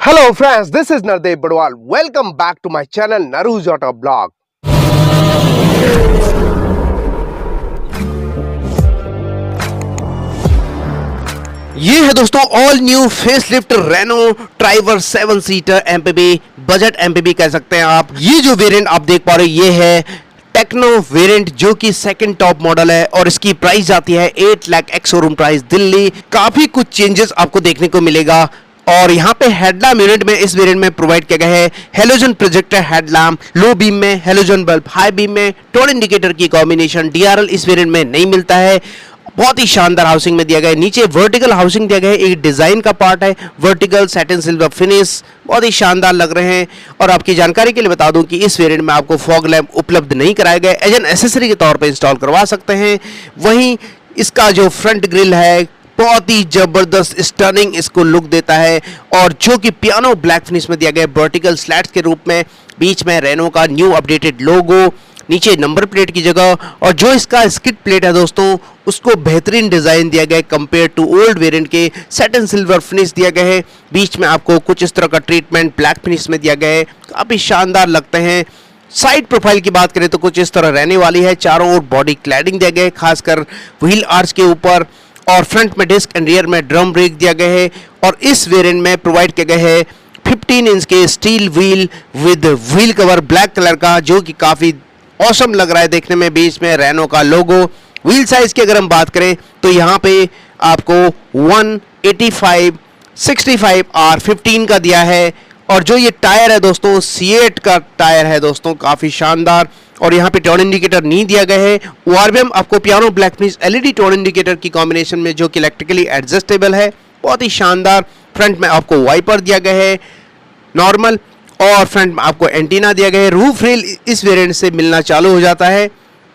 Hello friends, this is Nardev Badwal. Welcome back to my channel Naru's Auto Blog. ये है दोस्तों all new facelift Renault Triber 7 seater MPV budget MPV कह सकते हैं आप। ये जो वेरिएंट आप देख पा रहे हो ये है टेक्नो वेरिएंट जो कि सेकंड टॉप मॉडल है और इसकी प्राइस जाती है 8 lakh ex showroom price Delhi. काफी कुछ चेंजेस आपको देखने को मिलेगा और यहाँ पे हेडलैम्प यूनिट में इस वेरिएंट में प्रोवाइड किया गया है halogen projector headlamp, low beam में हेलोजन बल्ब, हाई बीम में टर्न इंडिकेटर की कॉम्बिनेशन। डीआरएल इस वेरिएंट में नहीं मिलता है। बहुत ही शानदार हाउसिंग में दिया गया है। नीचे वर्टिकल हाउसिंग दिया गया है, एक डिजाइन का पार्ट है, वर्टिकल सैटिन सिल्वर फिनिश, बहुत ही शानदार लग रहे हैं। और आपकी जानकारी के लिए बता दूं कि इस वेरिएंट में आपको फॉग लैंप उपलब्ध नहीं कराया गया, एज एन एसेसरी के तौर पे इंस्टॉल करवा सकते हैं। वहीं इसका जो फ्रंट ग्रिल है बहुत ही जबरदस्त स्टनिंग इसको लुक देता है और जो कि पियानो ब्लैक फिनिश में दिया गया है वर्टिकल स्लैट्स के रूप में। बीच में रेनो का न्यू अपडेटेड लोगो, नीचे नंबर प्लेट की जगह और जो इसका स्किड प्लेट है दोस्तों उसको बेहतरीन डिजाइन दिया गया है कंपेयर टू ओल्ड वेरिएंट के। सैटिन सिल्वर फिनिश दिया गया है, बीच में आपको कुछ इस तरह का ट्रीटमेंट ब्लैक फिनिश में दिया गया है, काफी शानदार लगते हैं। साइड प्रोफाइल की बात करें तो कुछ इस तरह रहने वाली है। चारों ओर बॉडी क्लैडिंग दिया गया है, खासकर व्हील आर्च के ऊपर, और फ्रंट में डिस्क एंड रियर में ड्रम ब्रेक दिया गया है। और इस वेरिएंट में प्रोवाइड किया गया है 15 इंच के steel wheel with wheel cover black colour का, जो कि काफी ऑसम लग रहा है देखने में। बीच में रेनो का लोगो। व्हील साइज की अगर हम बात करें तो यहाँ पे आपको 185 65 R15 का दिया है। और जो ये टायर है दोस्तों C8 का टायर है दोस्तों, काफी शानदार। और यहाँ पे टर्न इंडिकेटर नहीं दिया गया है। ORVM आपको piano black finish LED turn indicator की कॉम्बिनेशन में जो कि इलेक्ट्रिकली एडजस्टेबल है, बहुत ही शानदार। फ्रंट में आपको वाइपर दिया गया है नॉर्मल और फ्रंट में आपको एंटीना दिया गया है। रूफ रेल इस वेरिएंट से मिलना चालू हो जाता है,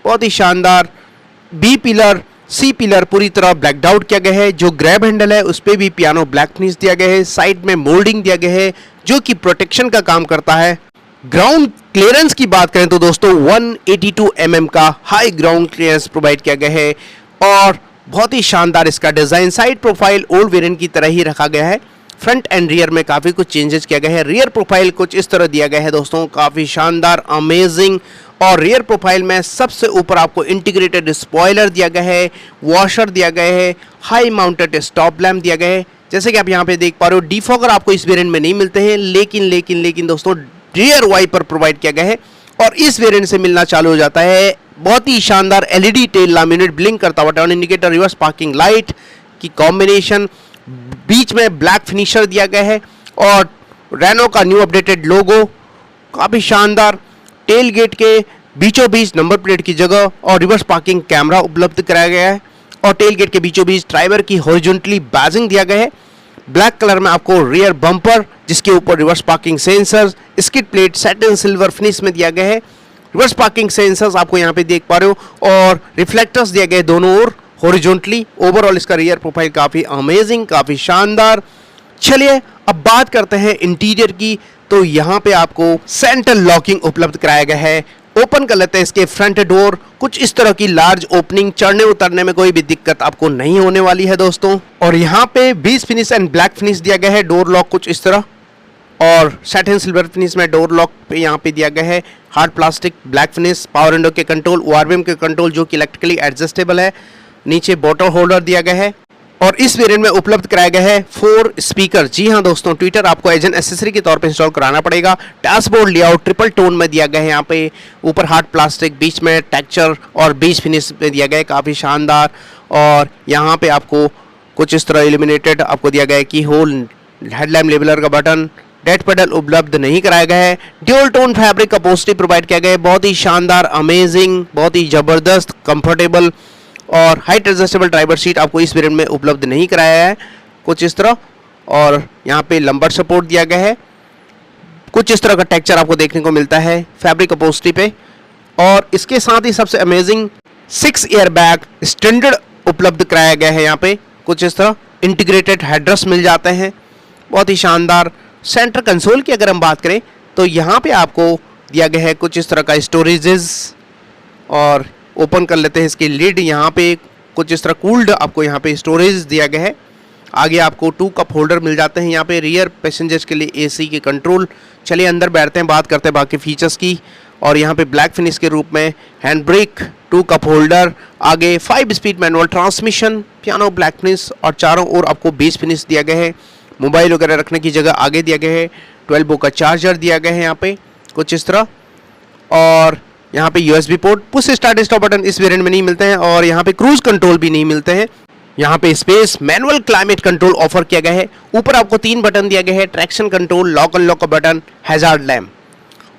बहुत ही शानदार। बी पिलर सी पिलर पूरी तरह ब्लैक आउट किया गया है। जो ग्रैब हैंडल है उस पर भी पियानो ब्लैक फिनिश दिया गया है। साइड में मोल्डिंग दिया गया है जो कि प्रोटेक्शन का काम करता है। ग्राउंड क्लियरेंस की बात करें तो दोस्तों 182 mm का हाई ग्राउंड क्लियरेंस प्रोवाइड किया गया है और बहुत ही शानदार इसका design. Side profile old variant की तरह ही रखा गया है। फ्रंट एंड रियर में काफी कुछ चेंजेस किया गया है। रियर प्रोफाइल कुछ इस तरह दिया गया है दोस्तों, काफी शानदार अमेजिंग। और रियर प्रोफाइल में सबसे ऊपर आपको इंटीग्रेटेड स्पॉइलर दिया गया है, वॉशर दिया गया है, हाई माउंटेड स्टॉप लैम्प दिया गया है। जैसे कि आप यहाँ पे देख पा रहे हो डिफॉगर आपको इस वेरिएंट में नहीं मिलते हैं, लेकिन दोस्तों रियर वाइपर प्रोवाइड किया गया है और इस वेरिएंट से मिलना चालू हो जाता है। बहुत ही शानदार LED tail lamp unit, blink करता हुआ turn indicator, reverse parking light की कॉम्बिनेशन, बीच में ब्लैक फिनिशर दिया गया है और रेनो का न्यू अपडेटेड लोगो, काफी शानदार। टेल गेट के बीचों बीच नंबर प्लेट की जगह और रिवर्स पार्किंग कैमरा उपलब्ध कराया गया है और टेल गेट के बीचों बीच ड्राइवर की हॉरिजॉन्टली बैजिंग दिया गया है। ब्लैक कलर में आपको रियर बम्पर जिसके ऊपर reverse parking sensors, skid plate satin silver finish में दिया गया है। रिवर्स पार्किंग सेंसर्स आपको यहाँ पे देख पा रहे हो और रिफ्लेक्टर्स दिए गए दोनों ओर हॉरिजॉन्टली। ओवरऑल इसका रियर प्रोफाइल काफी अमेजिंग, काफी शानदार। चलिए अब बात करते हैं इंटीरियर की। तो यहाँ पे आपको सेंट्रल लॉकिंग उपलब्ध कराया गया है। ओपन कर लेते हैं इसके फ्रंट डोर। कुछ इस तरह की लार्ज ओपनिंग, चढ़ने उतरने में कोई भी दिक्कत आपको नहीं होने वाली है दोस्तों। और यहाँ पे बीच फिनिश एंड ब्लैक फिनिश दिया गया है। डोर लॉक कुछ इस तरह और सैटिन सिल्वर फिनिश में डोर लॉक पे यहाँ पे दिया गया है hard plastic black finish. Power window के कंट्रोल, ORVM के कंट्रोल जो कि इलेक्ट्रिकली एडजस्टेबल है। नीचे बॉटल होल्डर दिया गया है और इस वेरिएंट में उपलब्ध कराया गया है 4 स्पीकर। जी हाँ दोस्तों, ट्विटर आपको एज एन एसेसरी के तौर पे इंस्टॉल कराना पड़ेगा। डैशबोर्ड लेआउट ट्रिपल टोन में दिया गया है। यहाँ पे ऊपर हार्ड प्लास्टिक, बीच में टेक्सचर और बीच फिनिश में दिया गया है, काफ़ी शानदार। और यहाँ पे आपको कुछ इस तरह इल्यूमिनेटेड आपको दिया गया है की होल, हेडलैम्प लेवलर का बटन, डेड पेडल उपलब्ध नहीं कराया गया है। Dual tone fabric upholstery provide किया गया है, बहुत ही शानदार अमेजिंग, बहुत ही जबरदस्त कंफर्टेबल। और हाइट एडजस्टेबल ड्राइवर सीट आपको इस वेरिएंट में उपलब्ध नहीं कराया है, कुछ इस तरह। और यहाँ पे लंबर सपोर्ट दिया गया है। कुछ इस तरह का टेक्सचर आपको देखने को मिलता है फैब्रिक अपहोल्स्ट्री पे। और इसके साथ ही सबसे अमेजिंग 6 एयर बैग स्टैंडर्ड उपलब्ध कराया गया है। यहाँ पे कुछ इस तरह इंटीग्रेटेड हेडरेस्ट मिल जाते हैं, बहुत ही शानदार। सेंटर कंसोल की अगर हम बात करें तो यहाँ पे आपको दिया गया है कुछ इस तरह का स्टोरेजेस। और ओपन कर लेते हैं इसकी लिड। यहाँ पे कुछ इस तरह कूल्ड आपको यहाँ पे स्टोरेज दिया गया है आगे आपको 2 कप होल्डर मिल जाते हैं यहाँ पे, रियर पैसेंजर्स के लिए एसी के कंट्रोल। चलिए अंदर बैठते हैं, बात करते हैं बाकी फीचर्स की। और यहाँ पे ब्लैक फिनिश के रूप में हैंड ब्रेक, 2 कप होल्डर, आगे 5 speed manual transmission, piano black finish और चारों ओर आपको बेस फिनिश दिया गया है। मोबाइल वगैरह रखने की जगह आगे दिया गया है। 12 वोल्ट का चार्जर दिया गया है यहाँ पे कुछ इस तरह। और यहाँ पे USB port, push start stop button इस वेरिएंट में नहीं मिलते हैं। और यहाँ पे क्रूज कंट्रोल भी नहीं मिलते हैं। यहाँ पे space manual climate control offer किया गया है। ऊपर आपको 3 बटन दिया गया है, ट्रैक्शन कंट्रोल, लॉक अनलॉक का बटन, हैजार्ड लैम्प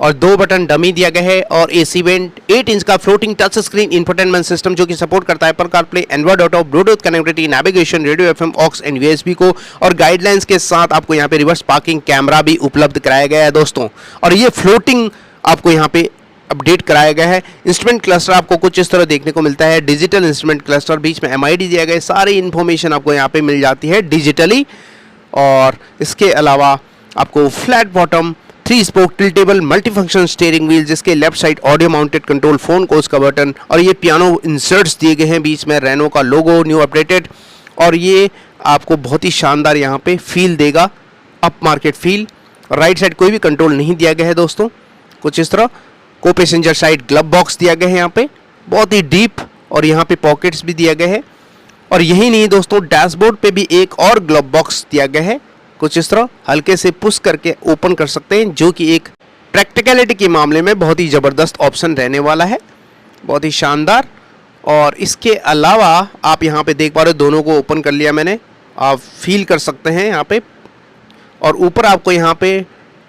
और 2 बटन डमी दिया गया है। और AC वेंट, 8 इंच का floating touch screen infotainment system जो कि सपोर्ट करता है Apple CarPlay, Android Auto, Bluetooth connectivity, navigation, radio FM, aux and USB को। और गाइडलाइंस के साथ आपको यहाँ पे रिवर्स पार्किंग कैमरा भी उपलब्ध कराया गया है दोस्तों। और ये फ्लोटिंग आपको यहाँ पे अपडेट कराया गया है। इंस्ट्रूमेंट क्लस्टर आपको कुछ इस तरह देखने को मिलता है, डिजिटल इंस्ट्रूमेंट क्लस्टर, बीच में MID दिया गया है। सारी इन्फॉर्मेशन आपको यहाँ पे मिल जाती है डिजिटली। और इसके अलावा आपको flat bottom, 3 spoke tiltable multifunction steering wheel, जिसके left side audio mounted control, phone कोस का बटन और ये पियानो इंसर्ट्स दिए गए हैं, बीच में रेनो का लोगो न्यू अपडेटेड। और ये आपको बहुत ही शानदार यहाँ पे फील देगा, up market feel. Right side कोई भी कंट्रोल नहीं दिया गया है दोस्तों, कुछ इस तरह। को पैसेंजर साइड ग्लब बॉक्स दिया गया है यहाँ पे, बहुत ही डीप। और यहाँ पे पॉकेट्स भी दिया गया है। और यही नहीं दोस्तों, डैशबोर्ड पे भी एक और ग्लब बॉक्स दिया गया है, कुछ इस तरह। हल्के से पुश करके ओपन कर सकते हैं, जो कि एक प्रैक्टिकलिटी के मामले में बहुत ही ज़बरदस्त ऑप्शन रहने वाला है, बहुत ही शानदार। और इसके अलावा आप यहाँ पे देख पा रहे हो, दोनों को ओपन कर लिया मैंने, आप फील कर सकते हैं यहाँ पे। और ऊपर आपको यहाँ पे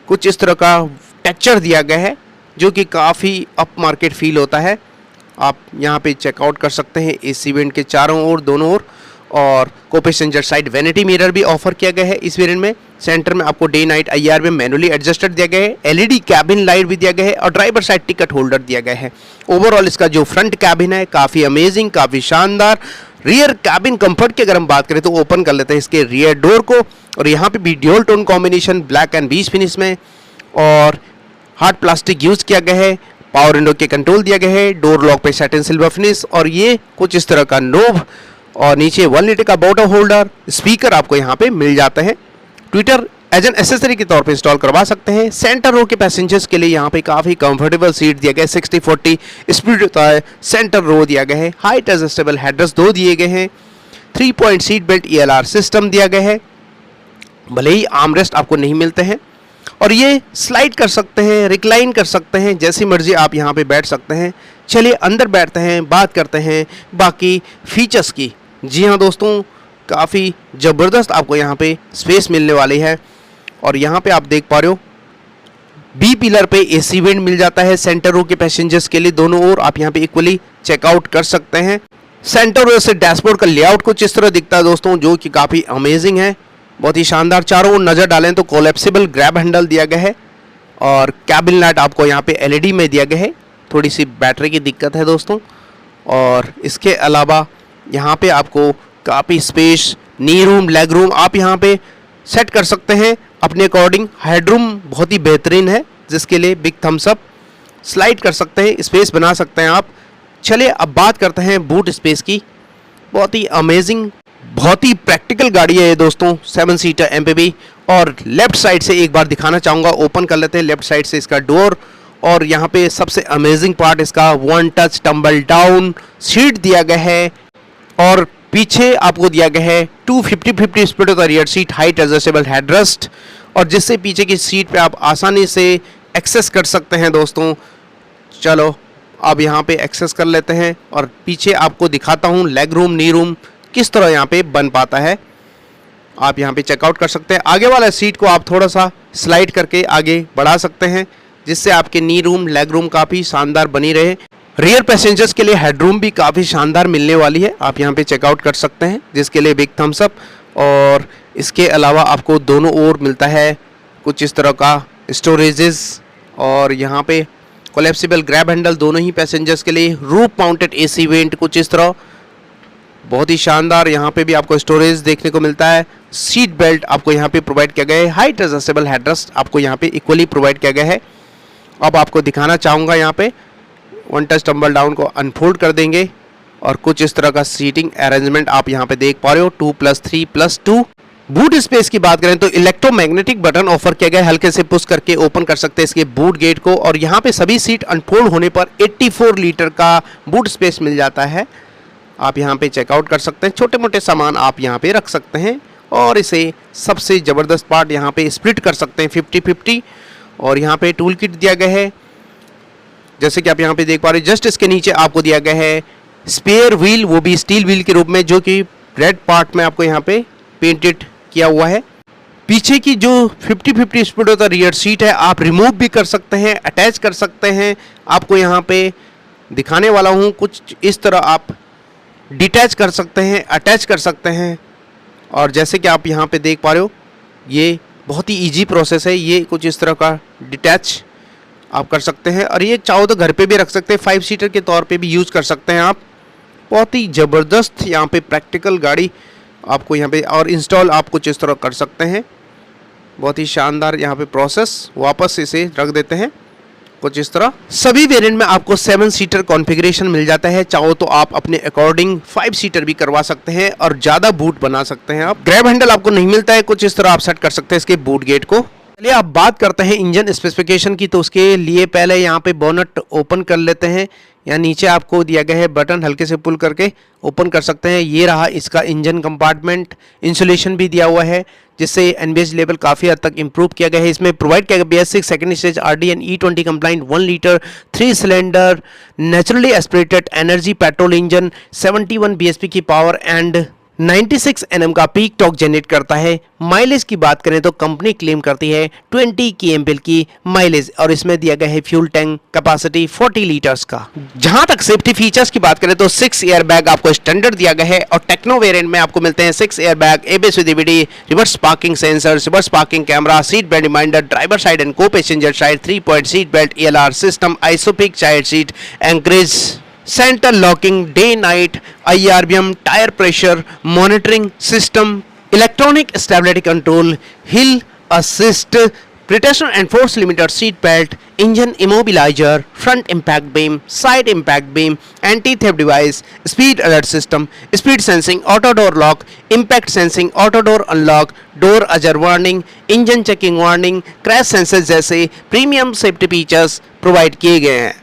कुछ इस तरह का टेक्सचर दिया गया है, जो कि काफ़ी अप मार्केट फील होता है। आप यहाँ पे चेकआउट कर सकते हैं AC वेंट के चारों ओर, दोनों ओर। और को पैसेंजर साइड वैनिटी मिरर भी ऑफर किया गया है इस वेरिएंट में। सेंटर में आपको डे नाइट IR में मैनुअली एडजस्टेड दिया गया है। LED कैबिन लाइट भी दिया गया है और ड्राइवर साइड टिकट होल्डर दिया गया है। ओवरऑल इसका जो फ्रंट कैबिन है काफ़ी अमेजिंग, काफ़ी शानदार। रियर कैबिन कंफर्ट की अगर हम बात करें तो ओपन कर लेते हैं इसके रियर डोर को। और यहाँ पे भी dual tone combination black and beach finish में और हार्ड प्लास्टिक यूज किया गया है। पावर विंडो के कंट्रोल दिया गया है, डोर लॉक पे सैटिन सिल्वर फिनिश और ये कुछ इस तरह का नोब। और नीचे 1 लीटर का बॉटल होल्डर, स्पीकर आपको यहाँ पे मिल जाते हैं। ट्विटर एज एन एसेसरी के तौर पे इंस्टॉल करवा सकते हैं। सेंटर रो के पैसेंजर्स के लिए यहाँ पे काफ़ी कंफर्टेबल सीट दिया गया है, 60-40 स्प्लिट होता है। सेंटर रो दिया गया है, हाइट एडजस्टेबल हेडरेस्ट 2 दिए गए हैं, 3 point seat belt ELR system दिया गया है, भले ही आर्मरेस्ट आपको नहीं मिलते हैं। और ये स्लाइड कर सकते हैं, रिक्लाइन कर सकते हैं, जैसी मर्जी आप यहाँ पे बैठ सकते हैं। चलिए अंदर बैठते हैं, बात करते हैं बाकी फीचर्स की। जी हाँ दोस्तों, काफ़ी ज़बरदस्त आपको यहाँ पे स्पेस मिलने वाली है। और यहाँ पे आप देख पा रहे हो B पिलर पे AC वेंट मिल जाता है सेंटर रो के पैसेंजर्स के लिए, दोनों ओर आप यहाँ पे इक्वली चेकआउट कर सकते हैं। सेंटर रो से डैशबोर्ड का लेआउट कुछ इस तरह दिखता है दोस्तों, जो कि काफ़ी अमेजिंग है, बहुत ही शानदार। चारों ओर नज़र डालें तो कोलैप्सिबल ग्रैब हैंडल दिया गया है। और कैबिन लाइट आपको यहाँ पे LED में दिया गया है, थोड़ी सी बैटरी की दिक्कत है दोस्तों। और इसके अलावा यहाँ पे आपको काफ़ी स्पेस, नी रूम, लेग रूम आप यहाँ पे सेट कर सकते हैं अपने अकॉर्डिंग। हेडरूम बहुत ही बेहतरीन है, जिसके लिए बिग थम्स अप। स्लाइड कर सकते हैं, स्पेस बना सकते हैं आप। चलिए अब बात करते हैं बूट स्पेस की। बहुत ही अमेजिंग, बहुत ही प्रैक्टिकल गाड़ी है ये दोस्तों, 7 सीटर MPV। और लेफ्ट साइड से एक बार दिखाना चाहूँगा, ओपन कर लेते हैं लेफ्ट साइड से इसका डोर। और यहाँ पे सबसे अमेजिंग पार्ट इसका 1 टच टम्बल डाउन सीट दिया गया है। और पीछे आपको दिया गया है 250-50 स्प्लिट होता rear seat, height adjustable headrest, और जिससे पीछे की सीट पे आप आसानी से एक्सेस कर सकते हैं दोस्तों। चलो अब यहाँ पे एक्सेस कर लेते हैं और पीछे आपको दिखाता हूँ लेग रूम, नी रूम किस तरह यहाँ पे बन पाता है। आप यहाँ पे चेकआउट कर सकते हैं। आगे वाला सीट को आप थोड़ा सा स्लाइड करके आगे बढ़ा सकते हैं, जिससे आपके नी रूम, लेग रूम काफ़ी शानदार बनी रहे। रियर पैसेंजर्स के लिए हेडरूम भी काफ़ी शानदार मिलने वाली है, आप यहाँ पे चेकआउट कर सकते हैं, जिसके लिए बिग थम्स अप। और इसके अलावा आपको दोनों ओर मिलता है कुछ इस तरह का स्टोरेजेस। और यहाँ पे कोलैप्सिबल ग्रैब हैंडल दोनों ही पैसेंजर्स के लिए। रूफ माउंटेड AC वेंट कुछ इस तरह, बहुत ही शानदार। यहाँ पे भी आपको स्टोरेज देखने को मिलता है। सीट बेल्ट आपको यहाँ पे प्रोवाइड किया गया है। हाइट एडजस्टेबल हेडरेस्ट आपको यहाँ पे इक्वली प्रोवाइड किया गया है। अब आपको दिखाना चाहूँगा यहाँ पे 1 टच टम्बल डाउन को अनफोल्ड कर देंगे और कुछ इस तरह का सीटिंग अरेंजमेंट आप यहाँ पे देख पा रहे हो 2+3+2। बूट स्पेस की बात करें तो इलेक्ट्रोमैग्नेटिक बटन ऑफर किया गया है, हल्के से पुश करके ओपन कर सकते हैं इसके बूट गेट को। और यहाँ पे सभी सीट अनफोल्ड होने पर 84 लीटर का बूट स्पेस मिल जाता है। आप यहाँ पे चेकआउट कर सकते हैं, छोटे मोटे सामान आप यहाँ पे रख सकते हैं। और इसे सबसे ज़बरदस्त पार्ट यहाँ पे स्प्लिट कर सकते हैं 50-50। और यहाँ पे टूल किट दिया गया है, जैसे कि आप यहाँ पे देख पा रहे हैं। जस्ट इसके नीचे आपको दिया गया है स्पेयर व्हील, वो भी स्टील व्हील के रूप में, जो कि रेड पार्ट में आपको यहाँ पे पेंटेड किया हुआ है। पीछे की जो 50-50 स्प्लिट होता है रियर सीट है, आप रिमूव भी कर सकते हैं, अटैच कर सकते हैं। आपको यहाँ पे दिखाने वाला हूँ, कुछ इस तरह आप डिटैच कर सकते हैं, अटैच कर सकते हैं। और जैसे कि आप यहाँ पे देख पा रहे हो, ये बहुत ही इजी प्रोसेस है। ये कुछ इस तरह का डिटैच आप कर सकते हैं। और ये चाहो तो घर पे भी रख सकते हैं, 5 सीटर के तौर पे भी यूज़ कर सकते हैं आप। बहुत ही ज़बरदस्त यहाँ पे प्रैक्टिकल गाड़ी आपको यहाँ पे, और इंस्टॉल आप कुछ इस तरह कर सकते हैं। बहुत ही शानदार यहाँ पे प्रोसेस। वापस इसे रख देते हैं कुछ इस तरह। सभी वेरिएंट में आपको 7 सीटर कॉन्फ़िगरेशन मिल जाता है। चाहो तो आप अपने अकॉर्डिंग 5 सीटर भी करवा सकते हैं और ज़्यादा बूट बना सकते हैं आप। ग्रैब हैंडल आपको नहीं मिलता है, कुछ इस तरह आप सेट कर सकते हैं इसके बूट गेट को। चलिए आप बात करते हैं इंजन स्पेसिफिकेशन की। तो उसके लिए पहले यहाँ पे बोनट ओपन कर लेते हैं। यहाँ नीचे आपको दिया गया है बटन, हल्के से पुल करके ओपन कर सकते हैं। ये रहा इसका इंजन कंपार्टमेंट। इंसुलेशन भी दिया हुआ है, जिससे एनबीएच लेवल काफ़ी हद तक इंप्रूव किया गया है। इसमें प्रोवाइड किया गया BS6 second stage RDN E20 compliant 1 litre 3 cylinder naturally aspirated energy petrol engine, 71 bhp की पावर एंड 96 Nm का पीक टॉर्क जनरेट करता है। माइलेज की बात करें तो कंपनी क्लेम करती है 20 kmp की माइलेज, और इसमें दिया गया है फ्यूल टैंक कैपेसिटी 40 लीटर्स का। जहां तक सेफ्टी फीचर्स की बात करें तो 6 एयर बैग आपको स्टैंडर्ड दिया गया है, और टेक्नो वेरिएंट में आपको मिलते हैं 6 air bag, ABS with EBD, reverse parking sensor, reverse parking camera, seat belt reminder, driver side and co passenger side, 3-point seat belt, ELR system, ISOFIX child seat, anchorage, centre locking, day night, IRBM, tyre pressure monitoring system, electronic stability control, hill assist, protection and force limiter seat belt, engine immobilizer, front impact beam, side impact beam, anti-theft device, speed alert system, speed sensing, auto door lock, impact sensing, auto door unlock, door ajar warning, engine checking warning, crash sensors जैसे premium safety features provide किए गए हैं।